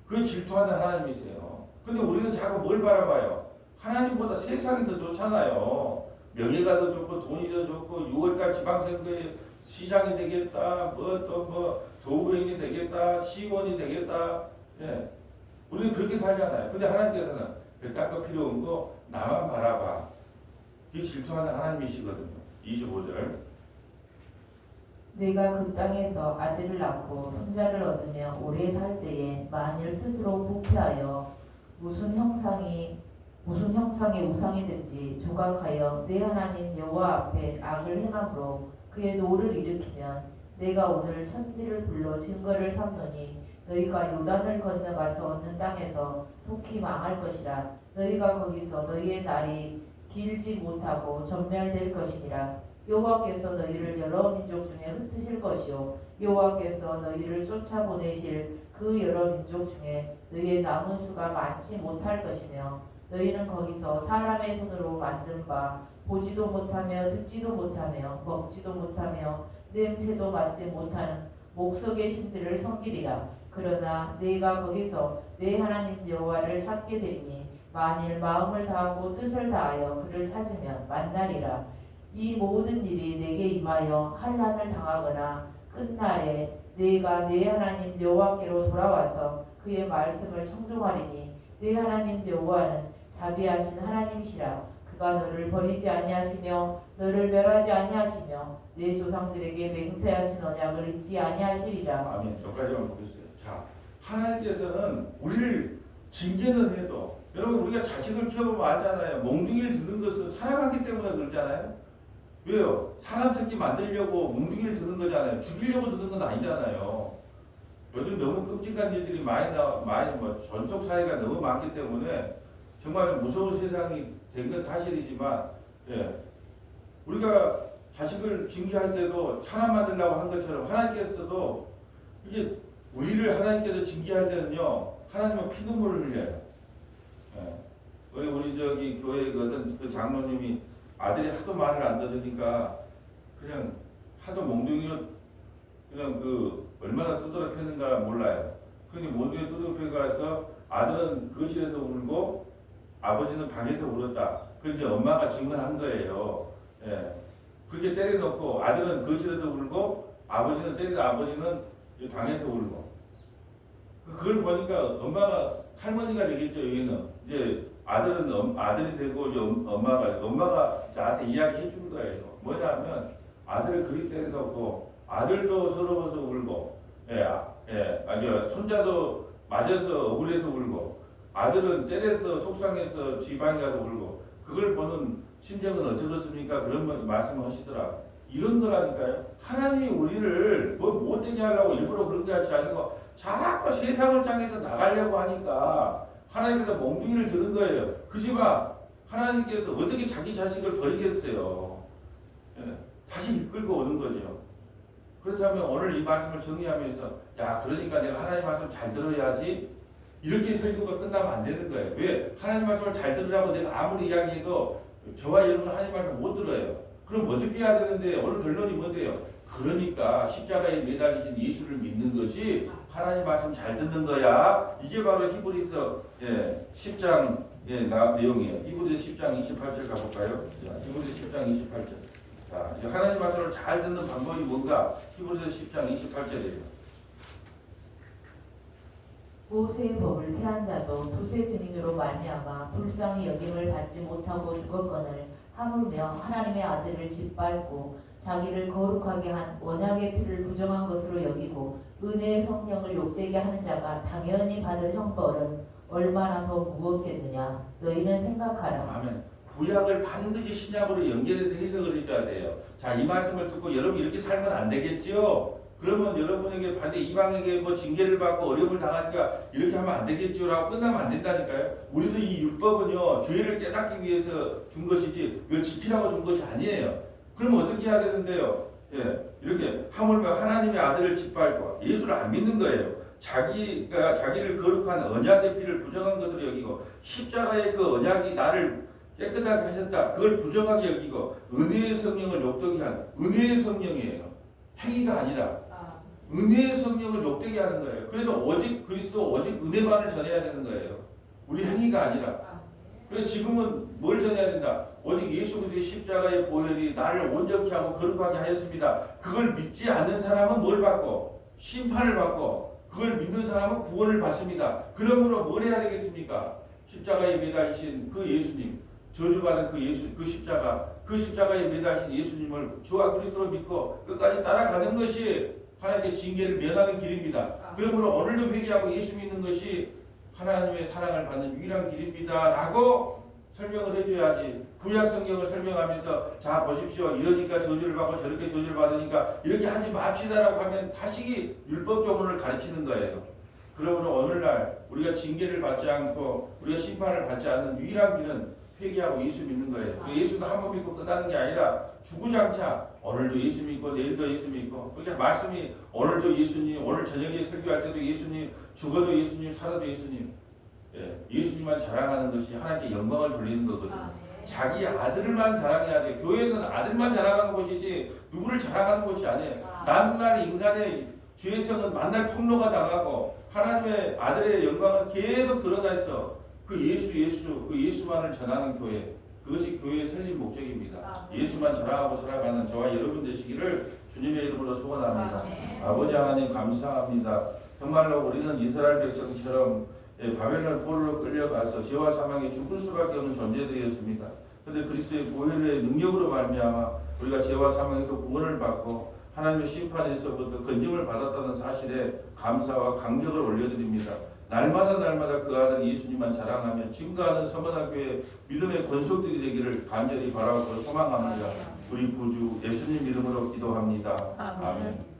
그 질투하는 하나님이세요. 근데 우리는 자꾸 뭘 바라봐요? 하나님보다 세상이 더 좋잖아요. 명예가 더 좋고 돈이 더 좋고 6월달 지방선거에 시장이 되겠다. 도부행이 되겠다. 시의원이 되겠다. 우리는 그렇게 살잖아요. 근데 하나님께서는 그딴 거 필요 없고 나만 바라봐. 그게 질투하는 하나님이시거든요. 25절. 내가 그 땅에서 아들을 낳고 손자를 얻으며 오래 살 때에 만일 스스로 부패하여 무슨 형상의 우상이든지 조각하여 내 하나님 여호와 앞에 악을 행함으로 그의 노를 일으키면 내가 오늘 천지를 불러 증거를 삼노니 너희가 요단을 건너가서 얻는 땅에서 속히 망할 것이라. 너희가 거기서 너희의 날이 길지 못하고 전멸될 것이니라. 여호와께서 너희를 여러 민족 중에 흩으실 것이요 여호와께서 너희를 쫓아보내실 그 여러 민족 중에 너희의 남은 수가 많지 못할 것이며 너희는 거기서 사람의 손으로 만든 바 보지도 못하며 듣지도 못하며 먹지도 못하며 냄새도 맡지 못하는 목석의 신들을 섬기리라. 그러나 네가 거기서 내 하나님 여호와를 찾게 되리니 만일 마음을 다하고 뜻을 다하여 그를 찾으면 만나리라. 이 모든 일이 내게 임하여 환난을 당하거나 끝날에 네가 내 하나님 여호와께로 돌아와서 그의 말씀을 청종하리니 내 하나님 여호와는 자비하신 하나님이시라. 그가 너를 버리지 아니하시며 너를 멸하지 아니하시며 내 조상들에게 맹세하신 언약을 잊지 아니하시리라. 아멘. 여기까지만 보겠어요. 자, 하나님께서는 우리를 징계는 해도 여러분 우리가 자식을 키워보면 알잖아요. 몽둥이를 드는 것은 사랑하기 때문에 그러잖아요. 왜요? 사람 새끼 만들려고 몽둥이를 드는 거잖아요. 죽이려고 드는 건 아니잖아요. 요즘 너무 끔찍한 일들이 많이 전속 사회가 너무 많기 때문에 정말 무서운 세상이 된 건 사실이지만, 우리가 자식을 징계할 때도 사람 만들려고 한 것처럼 하나님께서도 이게 우리를 하나님께서 징계할 때는요 하나님은 피눈물을 흘려요. 예. 우리 저기 교회 그 장로님이 아들이 하도 말을 안 들으니까 그냥 하도 몽둥이로 그냥 얼마나 두드러 팼는가 몰라요. 근데 몽둥이 두드러 펴가서 아들은 거실에서 울고 아버지는 방에서 울었다. 그 이제 엄마가 증언한 거예요. 예. 그렇게 때려놓고 아들은 거실에서 울고 아버지는 때리다 아버지는 방에서 울고 그걸 보니까 엄마가 할머니가 되겠죠. 여기는 이제 아들은 아들이 되고 이제 엄마가 나한테 이야기해 준 거예요. 뭐냐면 아들을 그리 때려놓고 아들도 서러워서 울고 아주 손자도 맞아서 억울해서 울고 아들은 때려서 속상해서 지방에 가서 울고 그걸 보는 심정은 어쩌겠습니까? 그런 말씀을 하시더라. 이런 거라니까요. 하나님이 우리를 뭐 못되게 하려고 일부러 그런 게 아니고 자꾸 세상을 향해서 나가려고 하니까 하나님께서 몽둥이를 드는 거예요. 그지만 하나님께서 어떻게 자기 자식을 버리겠어요? 다시 이끌고 오는 거죠. 그렇다면 오늘 이 말씀을 정리하면서 그러니까 내가 하나님 말씀 잘 들어야지 이렇게 설교가 끝나면 안 되는 거예요. 왜? 하나님 말씀을 잘 들으라고 내가 아무리 이야기해도 저와 여러분은 하나님 말씀을 못 들어요. 그럼 어떻게 해야 되는데 오늘 결론이 뭔데요? 그러니까 십자가에 매달리신 예수를 믿는 것이 하나님 말씀 잘 듣는 거야. 이게 바로 히브리서 10장 내용이에요. 히브리서 10장 28절 가볼까요? 히브리서 10장 28절. 자, 하나님 말씀을 잘 듣는 방법이 뭔가? 히브리서 10장 28절이에요. 모세의 법을 폐한 자도 두세 증인으로 말미암아 불쌍히 여김을 받지 못하고 죽었거늘 하물며 하나님의 아들을 짓밟고 자기를 거룩하게 한 언약의 피를 부정한 것으로 여기고 은혜의 성령을 욕되게 하는 자가 당연히 받을 형벌은 얼마나 더 무겁겠느냐. 너희는 생각하라. 아멘. 구약을 반드시 신약으로 연결해서 해석을 해줘야 돼요. 자, 이 말씀을 듣고 여러분 이렇게 살면 안 되겠죠? 그러면 여러분에게 반대 이방에게 뭐 징계를 받고 어려움을 당하니까 이렇게 하면 안 되겠죠? 라고 끝나면 안 된다니까요. 우리도 이 율법은요 죄를 깨닫기 위해서 준 것이지 이걸 지키라고 준 것이 아니에요. 그러면 어떻게 해야 되는데요? 이렇게 하물며 하나님의 아들을 짓밟고 예수를 안 믿는 거예요. 자기를 거룩한 언약의 피를 부정한 것으로 여기고 십자가의 그 언약이 나를 깨끗하게 하셨다. 그걸 부정하게 여기고 은혜의 성령을 욕되게 한 은혜의 성령이에요. 행위가 아니라 은혜의 성령을 욕되게 하는 거예요. 그래서 오직 그리스도 오직 은혜만을 전해야 되는 거예요. 우리 행위가 아니라. 그래서 지금은 뭘 전해야 된다? 오직 예수 그리스도의 십자가의 보혈이 나를 온전케 하고 거룩하게 하였습니다. 그걸 믿지 않는 사람은 뭘 받고? 심판을 받고 그걸 믿는 사람은 구원을 받습니다. 그러므로 뭘 해야 되겠습니까? 십자가에 매달리신 그 예수님, 저주받은 그 십자가에 매달리신 예수님을 주와 그리스도로 믿고 끝까지 따라가는 것이 하나님의 징계를 면하는 길입니다. 그러므로 오늘도 회개하고 예수 믿는 것이 하나님의 사랑을 받는 유일한 길입니다. 라고 설명을 해줘야지. 구약 성경을 설명하면서 자 보십시오. 이러니까 저주를 받고 저렇게 저주를 받으니까 이렇게 하지 맙시다라고 하면 다시 율법 조문을 가르치는 거예요. 그러므로 오늘날 우리가 징계를 받지 않고 우리가 심판을 받지 않는 유일한 길은 회개하고 예수 믿는 거예요. 예수는 한 번 믿고 끝나는 게 아니라 주구장창 오늘도 예수 믿고 내일도 예수 믿고 그러니까 말씀이 오늘도 예수님, 오늘 저녁에 설교할 때도 예수님, 죽어도 예수님, 살아도 예수님. 예수님만 자랑하는 것이 하나님께 영광을 돌리는 거거든요. 자기 아들만 자랑해야 돼. 교회는 아들만 자랑하는 곳이지 누구를 자랑하는 곳이 아니에요. 만날 인간의 죄성은 만날 폭로가 당하고 하나님의 아들의 영광은 계속 드러나 있어. 그 예수만을 전하는 교회. 그것이 교회의 설립 목적입니다. 예수만 자랑하고 살아가는 저와 여러분 되시기를 주님의 이름으로 소원합니다. 아버지 하나님 감사합니다. 정말로 우리는 이스라엘 백성처럼 바벨론 포로로 끌려가서 죄와 사망에 죽을 수밖에 없는 존재들이었습니다. 그런데 그리스도의 보혈의 능력으로 말미암아 우리가 죄와 사망에서 구원을 받고 하나님의 심판에서부터 건짐을 받았다는 사실에 감사와 감격을 올려드립니다. 날마다 그 아들 예수님만 자랑하며 증거하는 서머나 교회 믿음의 권속들이 되기를 간절히 바라고 소망합니다. 우리 구주 예수님 이름으로 기도합니다. 아멘.